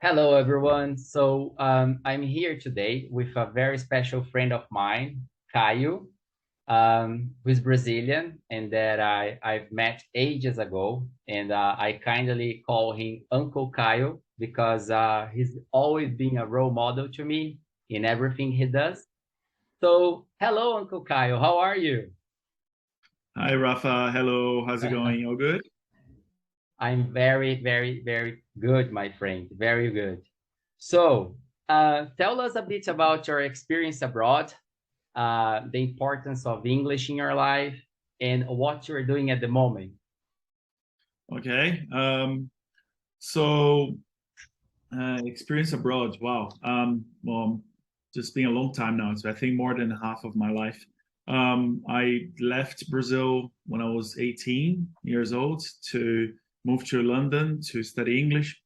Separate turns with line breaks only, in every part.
Hello, everyone. I'm here today with a very special friend of mine, Caio, who is Brazilian and that I've met ages ago. And I kindly call him Uncle Caio because he's always been a role model to me in everything he does. So, hello, Uncle Caio. How are you?
Hi, Rafa. Hello. How's it going? All good?
I'm very, very, very good, my friend. Very good. So, tell us a bit about your experience abroad, the importance of English in your life, and what you're doing at the moment.
Okay. So, experience abroad. Wow. Well, just been a long time now. So I think more than half of my life. I left Brazil when I was 18 years old to move to London to study English.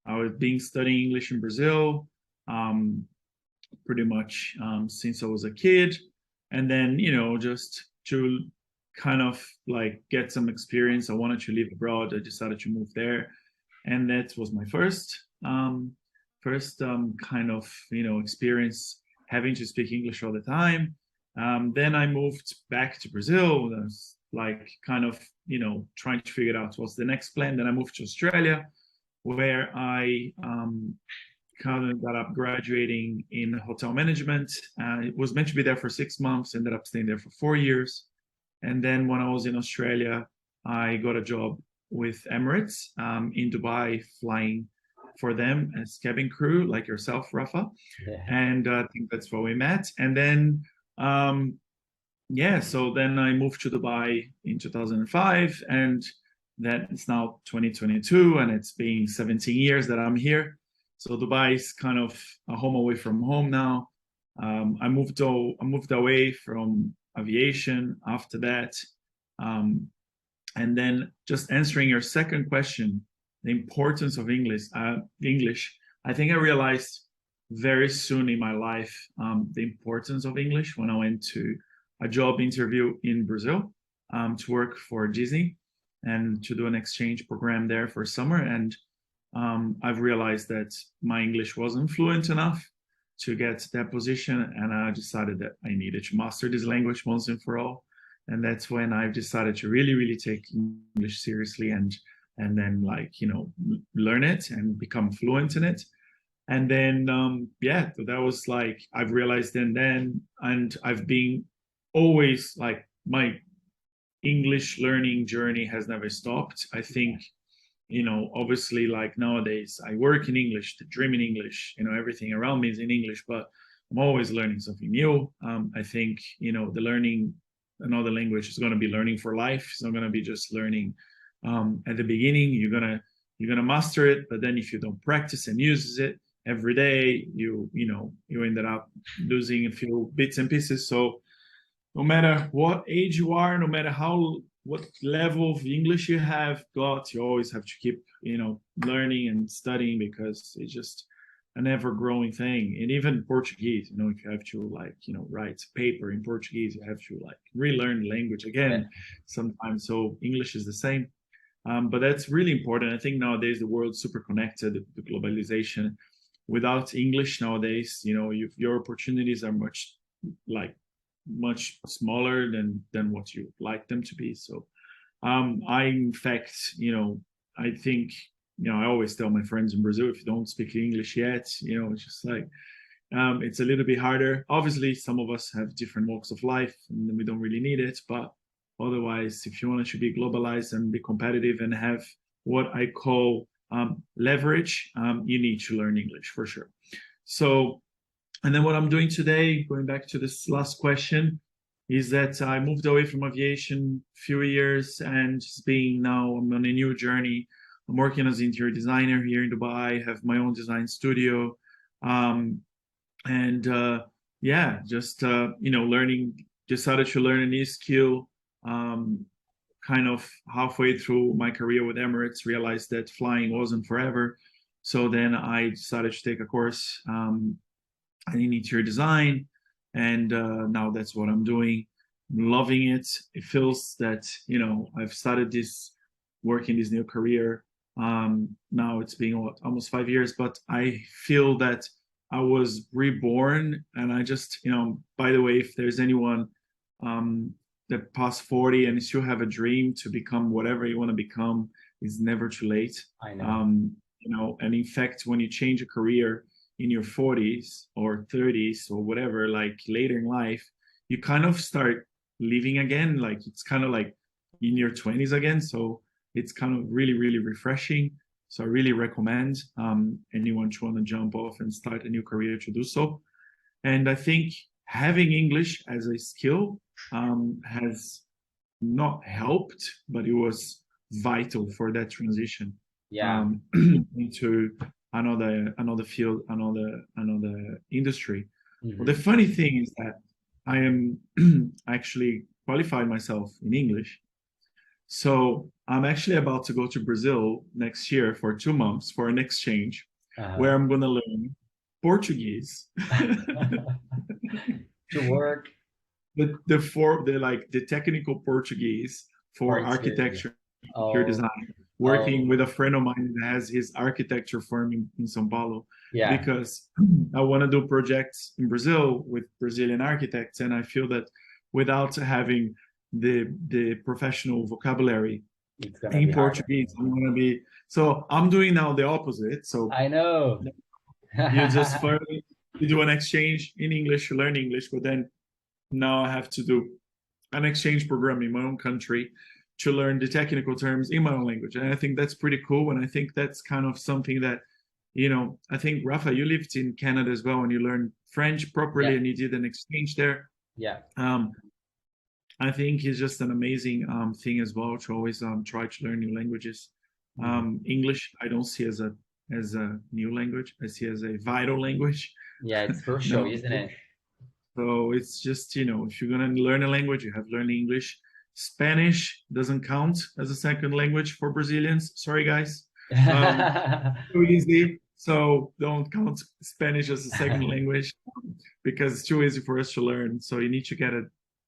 I was been studying English in Brazil, um, pretty much since I was a kid. And then, just to kind of like get some experience, I wanted to live abroad. I decided to move there. And that was my first kind of, experience having to speak English all the time. Then I moved back to Brazil. I was like kind of, trying to figure out what's the next plan. Then I moved to Australia, where I kind of got up graduating in hotel management. It was meant to be there for 6 months, ended up staying there for 4 years. And then when I was in Australia, I got a job with Emirates in Dubai, flying for them as cabin crew, like yourself, Rafa.
Yeah.
And I think that's where we met. And then, yeah, so then I moved to Dubai in 2005, and that is now 2022, and it's been 17 years that I'm here. So Dubai is kind of a home away from home now. I moved away from aviation after that. Um, and then just answering your second question, the importance of English. I think I realized very soon in my life the importance of English when I went to a job interview in Brazil to work for Disney and to do an exchange program there for summer. And I've realized that my English wasn't fluent enough to get that position, and I decided that I needed to master this language once and for all. And that's when I've decided to really, really take English seriously and then like learn it and become fluent in it. And then yeah, so that was like I've realized then and I've been always like my English learning journey has never stopped. I think obviously like nowadays I work in English, the dream in English, everything around me is in English, but I'm always learning something new. I think, the learning another language is going to be learning for life. It's not going to be just learning at the beginning. You're gonna master it, but then if you don't practice and use it every day, you ended up losing a few bits and pieces. So no matter what age you are, no matter what level of English you have got, you always have to keep, learning and studying because it's just an ever growing thing. And even Portuguese, if you have to like, write paper in Portuguese, you have to like relearn the language
Yeah.
again sometimes. So English is the same. But that's really important. I think nowadays the world's super connected, the globalization. Without English nowadays, your opportunities are much smaller than what you like them to be. So I in fact, I think, I always tell my friends in Brazil, if you don't speak English yet, it's just like it's a little bit harder. Obviously, some of us have different walks of life and we don't really need it, but otherwise, if you want to be globalized and be competitive and have what I call leverage, you need to learn English for sure. So and then what I'm doing today, going back to this last question, is that I moved away from aviation a few years and just being now I'm on a new journey. I'm working as an interior designer here in Dubai, have my own design studio. And yeah, just, learning, decided to learn a new skill. Um, Kind of halfway through my career with Emirates, realized that flying wasn't forever. So then I decided to take a course in interior design, and now that's what I'm doing. I'm loving it. It feels that I've started this work in this new career Now it's been almost 5 years, but I feel that I was reborn, and I just, by the way, if there's anyone that past 40 and still have a dream to become whatever you want to become, it's never too late.
I know.
And in fact, when you change a career in your 40s or 30s or whatever, like later in life, you kind of start living again. Like it's kind of like in your 20s again. So it's kind of really, really refreshing. So I really recommend anyone to want to jump off and start a new career to do so. And I think having English as a skill has not helped, but it was vital for that transition into another field, another industry.
Mm-hmm.
Well, the funny thing is that I am actually qualified myself in English. So I'm actually about to go to Brazil next year for 2 months for an exchange, where I'm going to learn Portuguese
to work.
The technical Portuguese for architecture, interior design. Working with a friend of mine that has his architecture firm in São Paulo. Yeah. Because I want to do projects in Brazil with Brazilian architects, and I feel that without having the professional vocabulary in Portuguese, I'm going to be. So I'm doing now the opposite. So
I know.
you do an exchange in English, you learn English, but then now I have to do an exchange program in my own country to learn the technical terms in my own language. And I think that's pretty cool. And I think that's kind of something that, I think, Rafa, you lived in Canada as well, and you learned French properly, and you did an exchange there.
Yeah.
I think it's just an amazing thing as well to always try to learn new languages. English, I don't see as a new language. I see as a vital language.
Yeah, it's crucial, isn't it?
So it's just, if you're going to learn a language, you have to learn English. Spanish doesn't count as a second language for Brazilians. Sorry, guys. Too easy. So don't count Spanish as a second language because it's too easy for us to learn. So you need to get a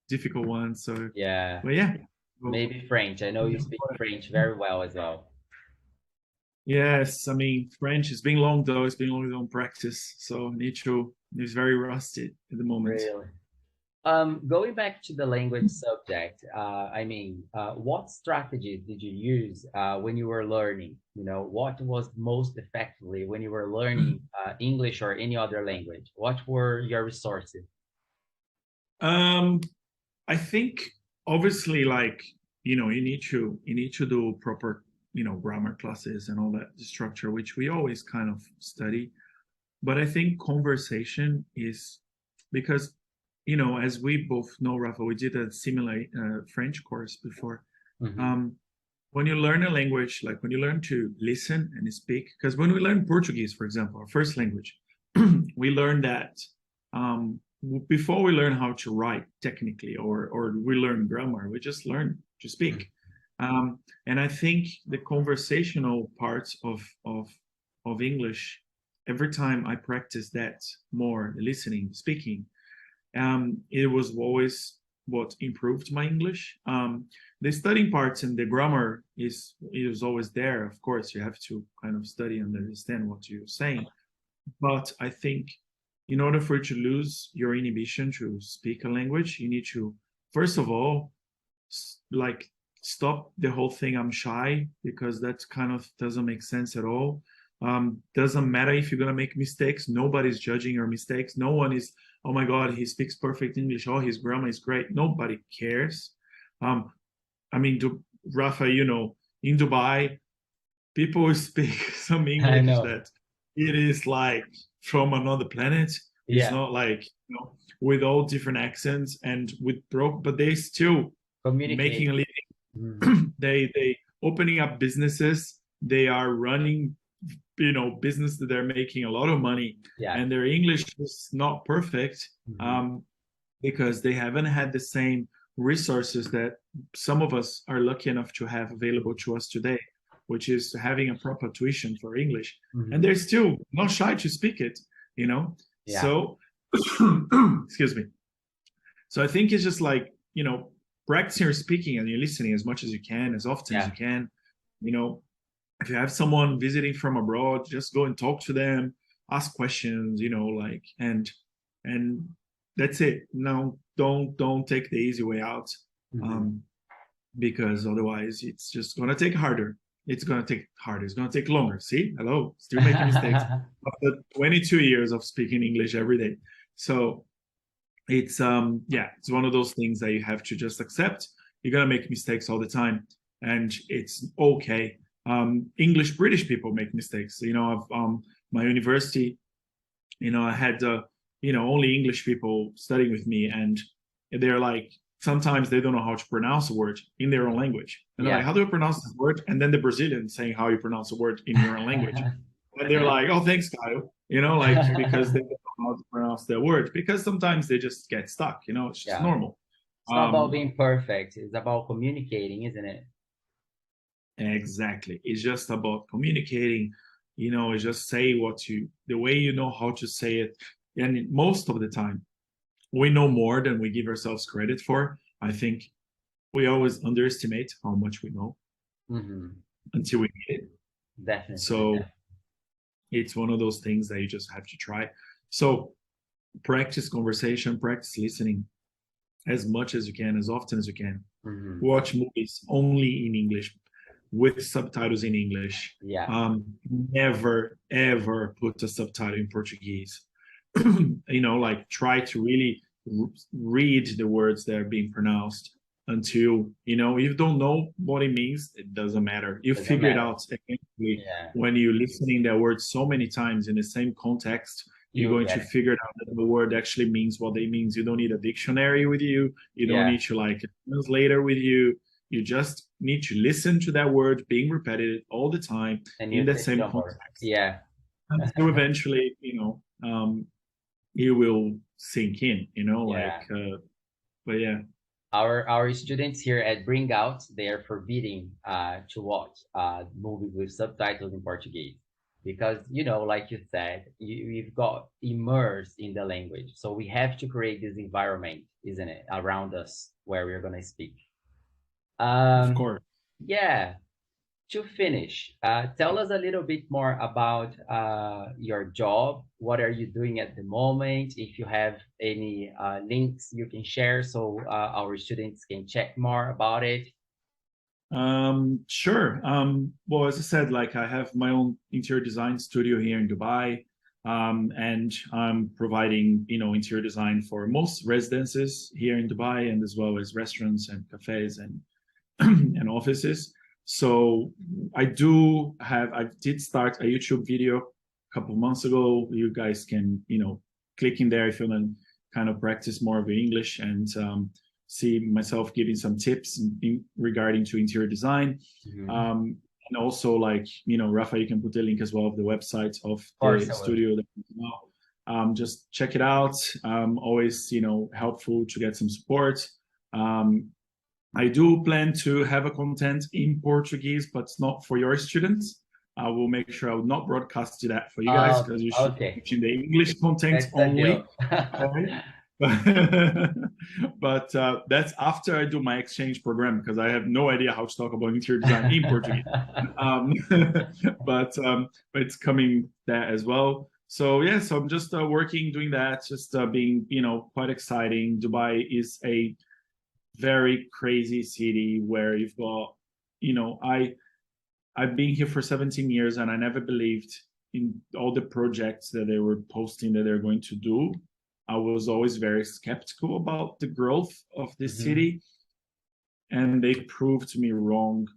difficult one. So
yeah.
But yeah.
Maybe French. I know you speak French very well as well.
Yes, I mean, French has been long though. It's been long on practice. So it's very rusty at the moment.
Really? Going back to the language subject, what strategies did you use when you were learning? What was most effectively when you were learning English or any other language? What were your resources?
I think obviously, you need to do proper, grammar classes and all that structure, which we always kind of study. But I think conversation is because, as we both know, Rafa, we did a similar French course before. Mm-hmm. When you learn a language, like when you learn to listen and speak, because when we learn Portuguese, for example, our first language, we learn that before we learn how to write technically or we learn grammar, we just learn to speak. And I think the conversational parts of English, every time I practice that more, listening, speaking, it was always what improved my English. The studying parts and the grammar is always there. Of course, you have to kind of study and understand what you're saying. But I think in order for you to lose your inhibition to speak a language, you need to, first of all, stop the whole thing, I'm shy, because that kind of doesn't make sense at all. Doesn't matter if you're going to make mistakes. Nobody's judging your mistakes. No one is, oh my God, he speaks perfect English. Oh, his grammar is great. Nobody cares. Rafa, in Dubai, people speak some English that it is like from another planet. It's not like, with all different accents and but they still making a living. Mm. They opening up businesses. They are running, business that they're making a lot of money, and their English is not perfect, because they haven't had the same resources that some of us are lucky enough to have available to us today, which is having a proper tuition for English. And they're still not shy to speak it, So, excuse me. So I think it's just like, practicing your speaking and your listening as much as you can, as often as you can, if you have someone visiting from abroad, just go and talk to them, ask questions, like, and that's it. No, don't take the easy way out, because otherwise it's just gonna take harder. It's gonna take harder. It's gonna take longer. See, hello, still making mistakes after 22 years of speaking English every day. So it's it's one of those things that you have to just accept. You're gonna make mistakes all the time, and it's okay. English British people make mistakes. My university, I had only English people studying with me, and they're like, sometimes they don't know how to pronounce a word in their own language, and they're like, how do you pronounce this word? And then the Brazilian saying how you pronounce a word in your own language, and they're like, oh, thanks, Caio, like, because they don't know how to pronounce their word, because sometimes they just get stuck. It's just normal.
It's not about being perfect. It's about communicating, isn't it?
Exactly. It's just about communicating, just say the way you know how to say it. And most of the time, we know more than we give ourselves credit for. I think we always underestimate how much we know until we need it.
Definitely.
So it's one of those things that you just have to try. So practice conversation, practice listening as much as you can, as often as you can. Watch movies only in English, with subtitles in English. Never ever put a subtitle in Portuguese. Like, try to really read the words that are being pronounced until you don't know what it means. It doesn't matter. You figure it out eventually. When you're listening that word so many times in the same context, you're going to figure out that the word actually means what it means. You don't need a dictionary with you. You don't need to like a translator with you. You just need to listen to that word being repeated all the time in the same context. Until eventually, it will sink in, but yeah.
Our students here at BringOut, they are forbidding to watch movies with subtitles in Portuguese, because like you said, we've got immersed in the language, so we have to create this environment, isn't it, around us where we're going to speak.
Of course.
To finish, tell us a little bit more about your job. What are you doing at the moment? If you have any links you can share, so our students can check more about it.
Sure. Well, as I said, like, I have my own interior design studio here in Dubai, and I'm providing interior design for most residences here in Dubai, and as well as restaurants and cafes and and offices. So I did start a YouTube video a couple of months ago. You guys can, click in there if you want to kind of practice more of your English and see myself giving some tips regarding to interior design. And also, like, Rafa, you can put the link as well of the website of the studio. Just check it out. Always, helpful to get some support. I do plan to have a content in Portuguese, but not for your students. I will make sure I will not broadcast to that for you guys, because you should be teaching the English content only. But that's after I do my exchange program, because I have no idea how to talk about interior design in Portuguese. But it's coming there as well. So so I'm just working, doing that, just being, quite exciting. Dubai is a very crazy city where you've got, I've been here for 17 years, and I never believed in all the projects that they were posting that they're going to do. I was always very skeptical about the growth of this city, and they proved me wrong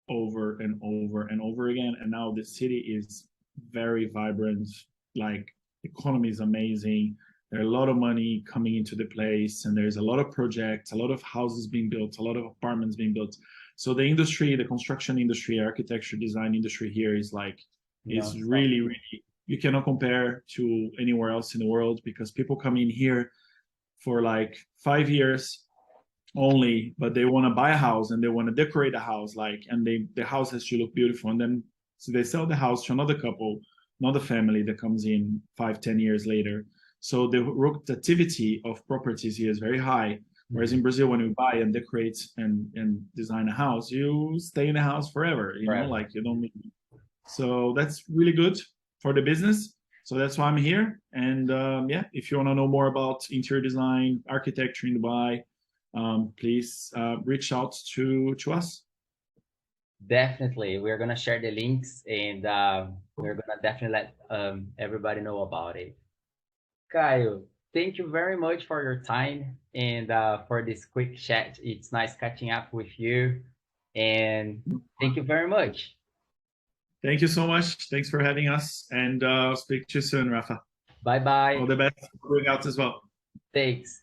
over and over and over again. And now the city is very vibrant. Like, the economy is amazing. There's a lot of money coming into the place, and there's a lot of projects, a lot of houses being built, a lot of apartments being built. So the industry, the construction industry, architecture, design industry here is like, it's really, really, you cannot compare to anywhere else in the world, because people come in here for like 5 years only, but they want to buy a house and they want to decorate a house, like, and the house has to look beautiful. And then so they sell the house to another couple, another family that comes in 5-10 years later. So the rotativity of properties here is very high. Whereas in Brazil, when you buy and decorate and design a house, you stay in the house forever. Like, you don't So that's really good for the business. So that's why I'm here. And yeah, if you want to know more about interior design, architecture in Dubai, please reach out to us.
Definitely. We're going to share the links, and we're going to definitely let everybody know about it. Caio, thank you very much for your time and for this quick chat. It's nice catching up with you. And thank you very much.
Thank you so much. Thanks for having us. And I'll speak to you soon, Rafa.
Bye-bye.
All the best for BringOut as well.
Thanks.